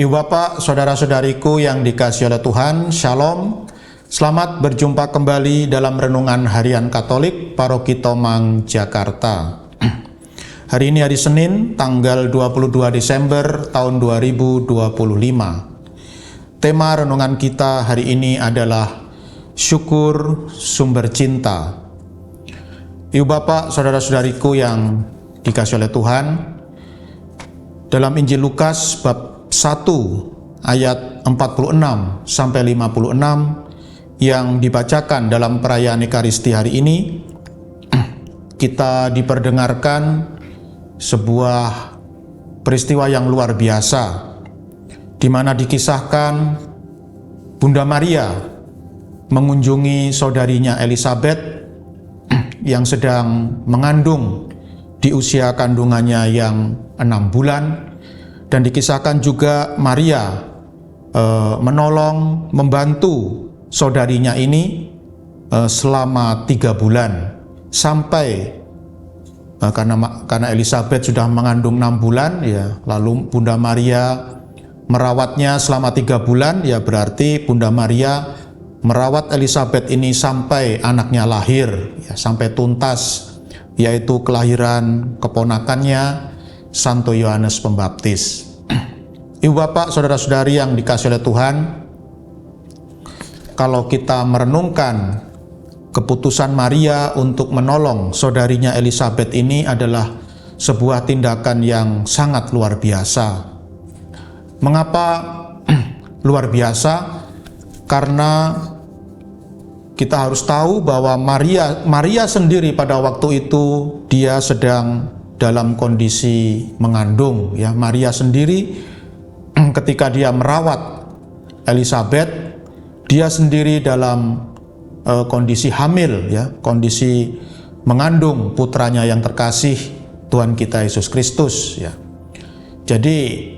Ibu Bapak, saudara-saudariku yang dikasihi oleh Tuhan, Shalom. Selamat berjumpa kembali dalam Renungan Harian Katolik Paroki Tomang, Jakarta. Hari ini hari Senin, tanggal 22 Desember tahun 2025. Tema renungan kita hari ini adalah Syukur Sumber Cinta. Ibu Bapak, saudara-saudariku yang dikasihi oleh Tuhan, dalam Injil Lukas bab 1 ayat 46 sampai 56 yang dibacakan dalam perayaan Ekaristi hari ini, kita diperdengarkan sebuah peristiwa yang luar biasa, di mana dikisahkan Bunda Maria mengunjungi saudarinya Elizabeth yang sedang mengandung di usia kandungannya yang 6 bulan. Dan dikisahkan juga Maria menolong, membantu saudarinya ini selama 3 bulan. Sampai karena Elizabeth sudah mengandung 6 bulan, ya, lalu Bunda Maria merawatnya selama 3 bulan, ya berarti Bunda Maria merawat Elizabeth ini sampai anaknya lahir, ya, sampai tuntas, yaitu kelahiran keponakannya, Santo Yohanes Pembaptis. Ibu Bapak, saudara-saudari yang dikasihi oleh Tuhan, kalau kita merenungkan keputusan Maria untuk menolong saudarinya Elizabeth ini adalah sebuah tindakan yang sangat luar biasa. Mengapa luar biasa? Karena kita harus tahu bahwa Maria sendiri pada waktu itu dia sedang dalam kondisi mengandung, ya. Maria sendiri ketika dia merawat Elizabeth, dia sendiri dalam kondisi hamil, ya, kondisi mengandung putranya yang terkasih, Tuhan kita Yesus Kristus, ya. Jadi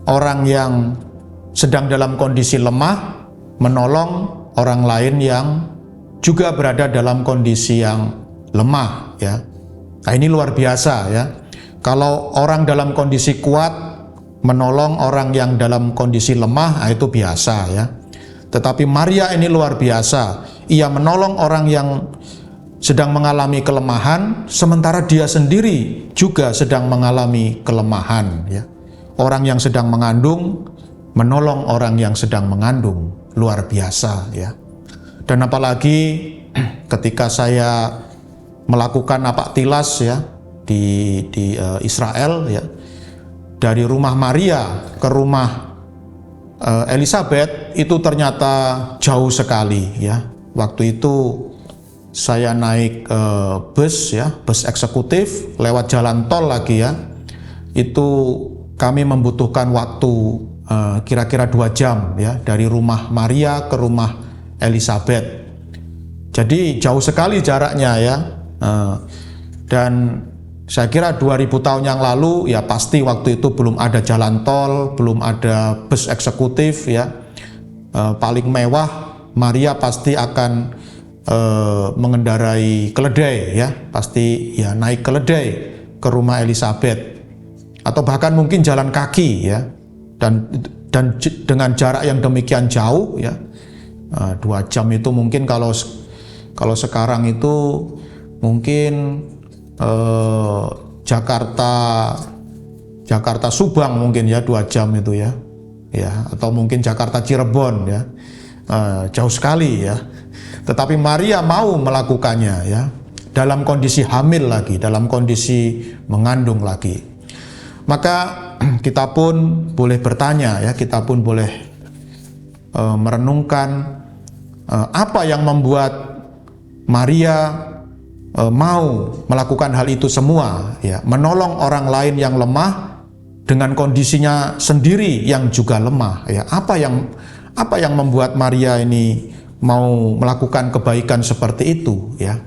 orang yang sedang dalam kondisi lemah menolong orang lain yang juga berada dalam kondisi yang lemah, ya. Nah, ini luar biasa, ya. Kalau orang dalam kondisi kuat menolong orang yang dalam kondisi lemah, nah itu biasa, ya. Tetapi Maria ini luar biasa. Ia menolong orang yang sedang mengalami kelemahan, sementara dia sendiri juga sedang mengalami kelemahan, ya. Orang yang sedang mengandung menolong orang yang sedang mengandung, luar biasa, ya. Dan apalagi ketika saya melakukan napak tilas, ya, di Israel, ya, dari rumah Maria ke rumah Elizabeth itu ternyata jauh sekali, ya. Waktu itu saya naik bus, ya, bus eksekutif lewat jalan tol lagi, ya. Itu kami membutuhkan waktu kira-kira 2 jam, ya, dari rumah Maria ke rumah Elizabeth. Jadi jauh sekali jaraknya, ya. Dan saya kira 2000 tahun yang lalu, ya pasti waktu itu belum ada jalan tol, belum ada bus eksekutif, ya. Paling mewah Maria pasti akan mengendarai keledai, ya, pasti ya naik keledai ke rumah Elizabeth, atau bahkan mungkin jalan kaki, ya. Dan dengan jarak yang demikian jauh, ya, 2 jam itu mungkin kalau sekarang itu mungkin Jakarta Subang mungkin, ya, 2 jam itu, ya, atau mungkin Jakarta Cirebon, ya, jauh sekali, ya. Tetapi Maria mau melakukannya, ya, dalam kondisi hamil lagi, dalam kondisi mengandung lagi. Maka kita pun boleh bertanya, ya, kita pun boleh merenungkan apa yang membuat Maria mau melakukan hal itu semua, ya, menolong orang lain yang lemah dengan kondisinya sendiri yang juga lemah, ya. Apa yang membuat Maria ini mau melakukan kebaikan seperti itu, ya?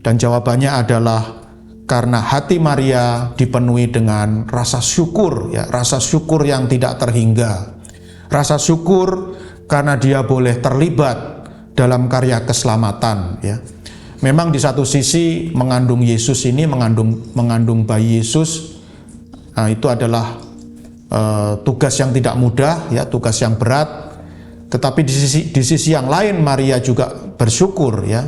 Dan jawabannya adalah karena hati Maria dipenuhi dengan rasa syukur, ya, rasa syukur yang tidak terhingga. Rasa syukur karena dia boleh terlibat dalam karya keselamatan, ya. Memang di satu sisi mengandung Yesus ini, mengandung bayi Yesus, itu adalah tugas yang tidak mudah, ya, tugas yang berat. Tetapi di sisi yang lain Maria juga bersyukur, ya,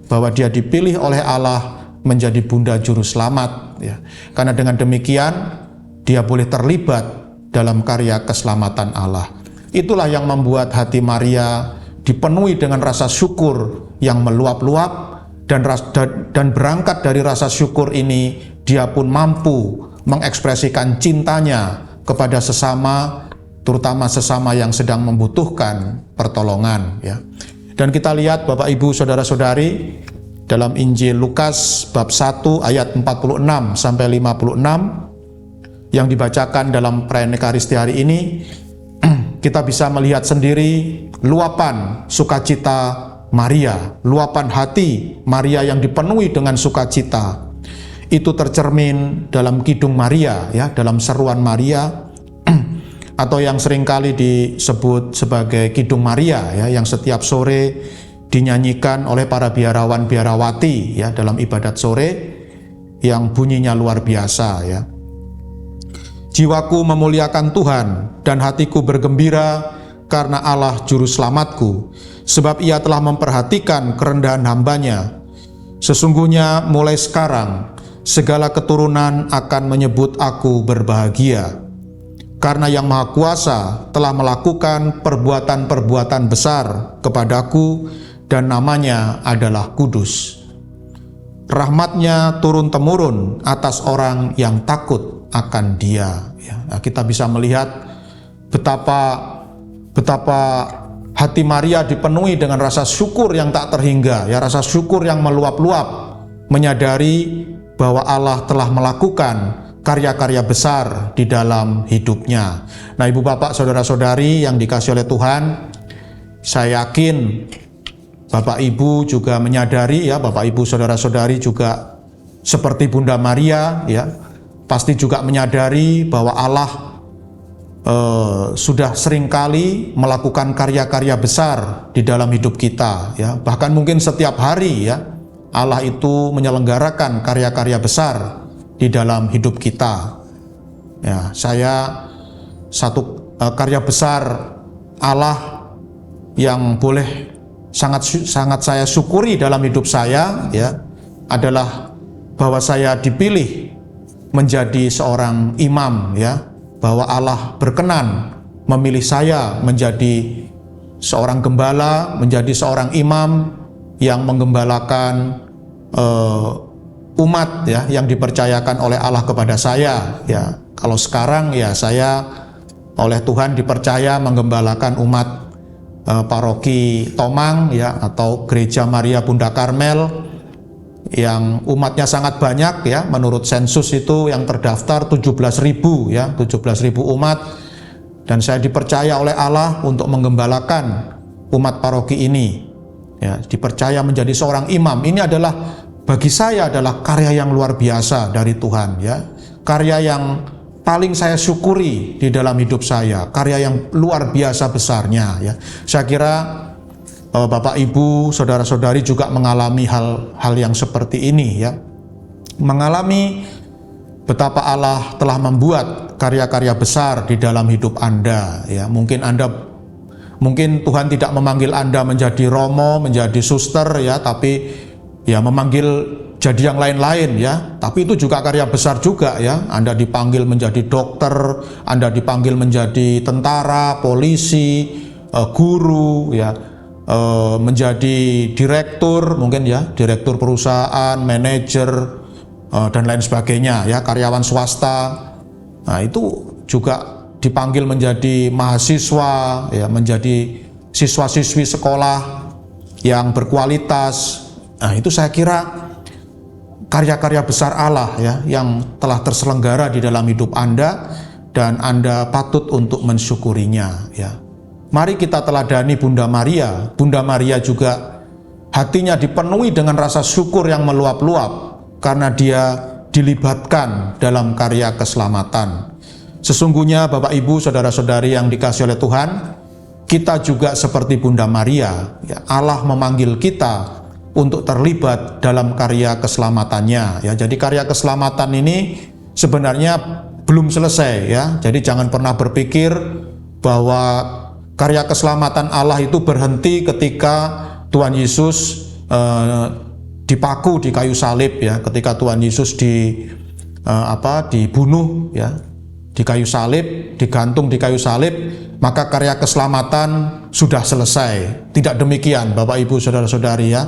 bahwa dia dipilih oleh Allah menjadi bunda juru selamat, ya. Karena dengan demikian dia boleh terlibat dalam karya keselamatan Allah. Itulah yang membuat hati Maria dipenuhi dengan rasa syukur yang meluap-luap, dan berangkat dari rasa syukur ini dia pun mampu mengekspresikan cintanya kepada sesama, terutama sesama yang sedang membutuhkan pertolongan, ya. Dan kita lihat Bapak Ibu Saudara-saudari dalam Injil Lukas bab 1 ayat 46 sampai 56 yang dibacakan dalam perayaan Ekaristi hari ini, kita bisa melihat sendiri luapan sukacita Maria, luapan hati Maria yang dipenuhi dengan sukacita. Itu tercermin dalam Kidung Maria, ya, dalam seruan Maria, atau yang seringkali disebut sebagai Kidung Maria, ya, yang setiap sore dinyanyikan oleh para biarawan-biarawati, ya, dalam ibadat sore, yang bunyinya luar biasa, ya. Jiwaku memuliakan Tuhan dan hatiku bergembira karena Allah juru selamatku, sebab ia telah memperhatikan kerendahan hambanya. Sesungguhnya mulai sekarang segala keturunan akan menyebut aku berbahagia, karena Yang Maha Kuasa telah melakukan perbuatan-perbuatan besar kepadaku, dan namanya adalah kudus. Rahmatnya turun-temurun atas orang yang takut akan Dia. Ya, kita bisa melihat betapa hati Maria dipenuhi dengan rasa syukur yang tak terhingga, ya, rasa syukur yang meluap-luap, menyadari bahwa Allah telah melakukan karya-karya besar di dalam hidupnya. Nah, Ibu Bapak Saudara-saudari yang dikasihi oleh Tuhan, saya yakin Bapak Ibu juga menyadari, ya, Bapak Ibu Saudara-saudari juga seperti Bunda Maria, ya, pasti juga menyadari bahwa Allah sudah seringkali melakukan karya-karya besar di dalam hidup kita, ya. Bahkan mungkin setiap hari, ya, Allah itu menyelenggarakan karya-karya besar di dalam hidup kita. Ya, satu karya besar Allah yang boleh sangat saya syukuri dalam hidup saya, ya, adalah bahwa saya dipilih menjadi seorang imam, ya, bahwa Allah berkenan memilih saya menjadi seorang gembala, menjadi seorang imam yang menggembalakan umat, ya, yang dipercayakan oleh Allah kepada saya, ya. Kalau sekarang, ya, saya oleh Tuhan dipercaya menggembalakan umat paroki Tomang, ya, atau Gereja Maria Bunda Karmel, yang umatnya sangat banyak, ya. Menurut sensus itu yang terdaftar 17.000, ya, 17.000 umat, dan saya dipercaya oleh Allah untuk menggembalakan umat paroki ini, ya, dipercaya menjadi seorang imam. Ini adalah, bagi saya adalah karya yang luar biasa dari Tuhan, ya, karya yang paling saya syukuri di dalam hidup saya, karya yang luar biasa besarnya, ya. Saya kira Bapak Ibu Saudara-saudari juga mengalami hal yang seperti ini, ya, mengalami betapa Allah telah membuat karya-karya besar di dalam hidup Anda, ya. Mungkin Tuhan tidak memanggil Anda menjadi romo, menjadi suster, ya, tapi, ya, memanggil jadi yang lain-lain, ya. Tapi itu juga karya besar juga, ya. Anda dipanggil menjadi dokter, Anda dipanggil menjadi tentara, polisi, guru, ya, menjadi direktur, mungkin, ya, direktur perusahaan, manajer, dan lain sebagainya, ya, karyawan swasta. Nah, itu juga dipanggil menjadi mahasiswa, ya, menjadi siswa-siswi sekolah yang berkualitas. Nah, itu saya kira karya-karya besar Allah, ya, yang telah terselenggara di dalam hidup Anda, dan Anda patut untuk mensyukurinya, ya. Mari kita teladani Bunda Maria. Bunda Maria juga hatinya dipenuhi dengan rasa syukur yang meluap-luap karena dia dilibatkan dalam karya keselamatan. Sesungguhnya Bapak Ibu Saudara-saudari yang dikasihi oleh Tuhan, kita juga seperti Bunda Maria, ya, Allah memanggil kita untuk terlibat dalam karya keselamatannya, ya. Jadi karya keselamatan ini sebenarnya belum selesai ya. Jadi jangan pernah berpikir bahwa karya keselamatan Allah itu berhenti ketika Tuhan Yesus dipaku di kayu salib ya, ketika Tuhan Yesus dibunuh ya, di kayu salib, digantung di kayu salib, maka karya keselamatan sudah selesai. Tidak demikian Bapak Ibu Saudara-saudari ya.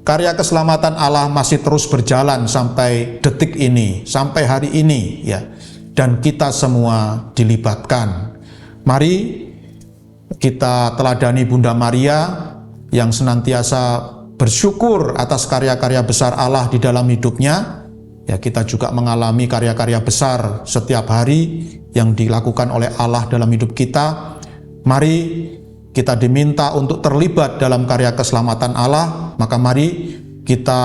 Karya keselamatan Allah masih terus berjalan sampai detik ini, sampai hari ini ya. Dan kita semua dilibatkan. Mari kita teladani Bunda Maria yang senantiasa bersyukur atas karya-karya besar Allah di dalam hidupnya. Ya, kita juga mengalami karya-karya besar setiap hari yang dilakukan oleh Allah dalam hidup kita. Mari kita diminta untuk terlibat dalam karya keselamatan Allah, maka mari kita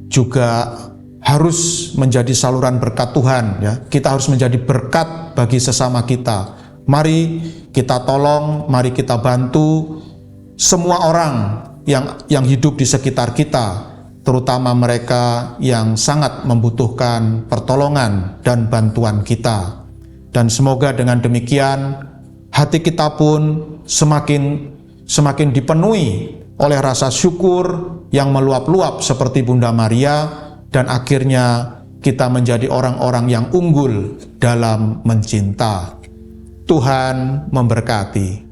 juga harus menjadi saluran berkat Tuhan ya. Kita harus menjadi berkat bagi sesama kita. Mari kita tolong, mari kita bantu semua orang yang hidup di sekitar kita, terutama mereka yang sangat membutuhkan pertolongan dan bantuan kita. Dan semoga dengan demikian hati kita pun semakin dipenuhi oleh rasa syukur yang meluap-luap seperti Bunda Maria, dan akhirnya kita menjadi orang-orang yang unggul dalam mencinta. Tuhan memberkati.